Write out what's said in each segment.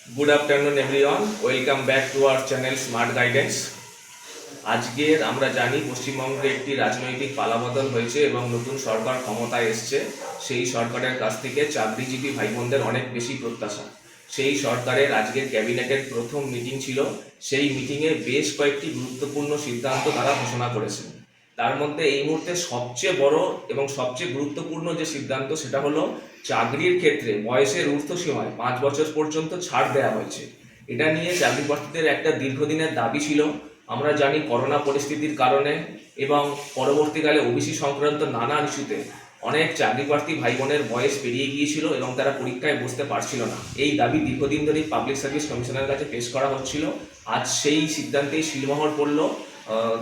Good afternoon everyone, welcome back to our channel smart guidance. আজকের আমরা জানি পশ্চিমবঙ্গে একটি রাজনৈতিক পালাবদল হয়েছে এবং নতুন সরকার ক্ষমতায় এসছে। সেই সরকারের কাছ থেকে চাকরিজীবী ভাই বোনদের অনেক বেশি প্রত্যাশা। সেই সরকারের আজকের ক্যাবিনেটের প্রথম মিটিং ছিল। সেই মিটিংয়ে বেশ কয়েকটি গুরুত্বপূর্ণ সিদ্ধান্ত তারা ঘোষণা করেছেন। তার মধ্যে এই মুহূর্তে সবচেয়ে বড় এবং সবচেয়ে গুরুত্বপূর্ণ যে সিদ্ধান্ত সেটা হলো চাকরির ক্ষেত্রে বয়সের ঊর্ধ্বসীমায় 5 বছর পর্যন্ত ছাড় দেওয়া হয়েছে। এটা নিয়ে চাকরি প্রার্থীদের একটা দীর্ঘদিনের দাবি ছিল। আমরা জানি করোনা পরিস্থিতির কারণে এবং পরবর্তীকালে ওবিসি সংক্রান্ত নানা ইস্যুতে অনেক চাকরি প্রার্থী ভাই বোনের বয়স পেরিয়ে গিয়েছিল এবং তারা পরীক্ষায় বসতে পারছিল না। এই দাবি দীর্ঘদিন ধরেই পাবলিক সার্ভিস কমিশনের কাছে পেশ করা হচ্ছিল। আজ সেই সিদ্ধান্তেই শিলমোহর পড়ল।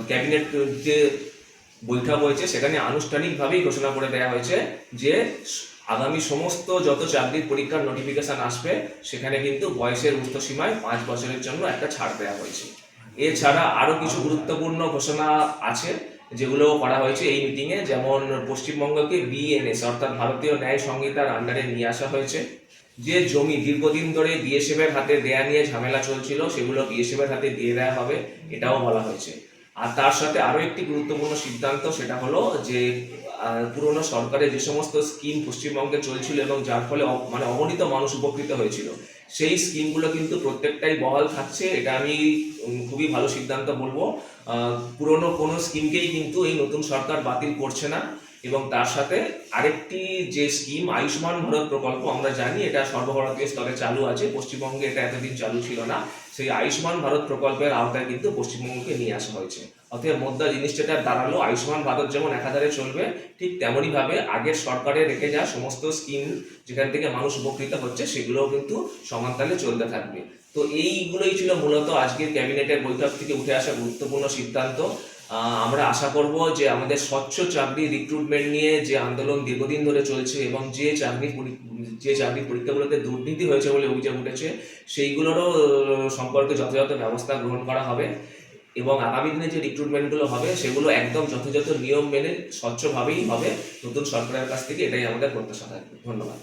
ক্যাবিনেট যে বৈঠক হয়েছে সেখানে আনুষ্ঠানিকভাবেই ঘোষণা করে দেওয়া হয়েছে যে আগামী সমস্ত যত চাকরির পরীক্ষার নোটিফিকেশন আসবে সেখানে কিন্তু বয়সের ঊর্ধ্বসীমায় 5 বছরের জন্য একটা ছাড় দেওয়া হয়েছে। এছাড়া আরও কিছু গুরুত্বপূর্ণ ঘোষণা আছে যেগুলো করা হয়েছে এই মিটিংয়ে। যেমন পশ্চিমবঙ্গকে বিএনএস অর্থাৎ ভারতীয় ন্যায় সংহিতার আন্ডারে নিয়ে আসা হয়েছে। যে জমি দীর্ঘদিন ধরে বিএসএফের হাতে দেয়া নিয়ে ঝামেলা চলছিল সেগুলো বিএসএফের হাতে দিয়ে দেওয়া হবে, এটাও বলা হয়েছে। আর তার সাথে আরও একটি গুরুত্বপূর্ণ সিদ্ধান্ত, সেটা হলো যে পুরনো সরকারের যে সমস্ত স্কিম পশ্চিমবঙ্গে চলছিল এবং যার ফলে অগণিত মানুষ উপকৃত হয়েছিল, সেই স্কিমগুলো কিন্তু প্রত্যেকটাই বহাল থাকছে। এটা আমি খুবই ভালো সিদ্ধান্ত বলবো। পুরনো কোনো স্কিমকেই কিন্তু এই নতুন সরকার বাতিল করছে না। এবং তার সাথে আরেকটি যে স্কিম আয়ুষ্মান ভারত প্রকল্প, আমরা জানি এটা সর্বভারতীয় স্তরে চালু আছে, পশ্চিমবঙ্গে এটা এতদিন চালু ছিল না। সেই আয়ুষ্মান ভারত প্রকল্পের আওতায় কিন্তু পশ্চিমবঙ্গকে নিয়ে আসা হয়েছে। অতএব মোদ্দা জিনিসটা দাঁড়ালো, আয়ুষ্মান ভারত যেমন একাধারে চলবে, ঠিক তেমনই ভাবে আগের সরকারে রেখে যাওয়া সমস্ত স্কিম যেখান থেকে মানুষ উপকৃত হচ্ছে সেগুলোও কিন্তু সমানতালে চলতে থাকবে। তো এইগুলোই ছিল মূলত আজকের ক্যাবিনেটের বৈঠক থেকে উঠে আসা গুরুত্বপূর্ণ সিদ্ধান্ত। আমরা আশা করব যে আমাদের স্বচ্ছ চাকরি রিক্রুটমেন্ট নিয়ে যে আন্দোলন দীর্ঘদিন ধরে চলছে এবং যে চাকরি পরীক্ষাগুলোতে দুর্নীতি হয়েছে বলে অভিযোগ উঠেছে, সেইগুলোরও সম্পর্কে যথাযথ ব্যবস্থা গ্রহণ করা হবে এবং আগামী দিনে যে রিক্রুটমেন্টগুলো হবে সেগুলো একদম যথাযথ নিয়ম মেনে স্বচ্ছভাবেই হবে নতুন সরকারের কাছ থেকে। এটাই আমাদের প্রত্যাশা থাকবে। ধন্যবাদ।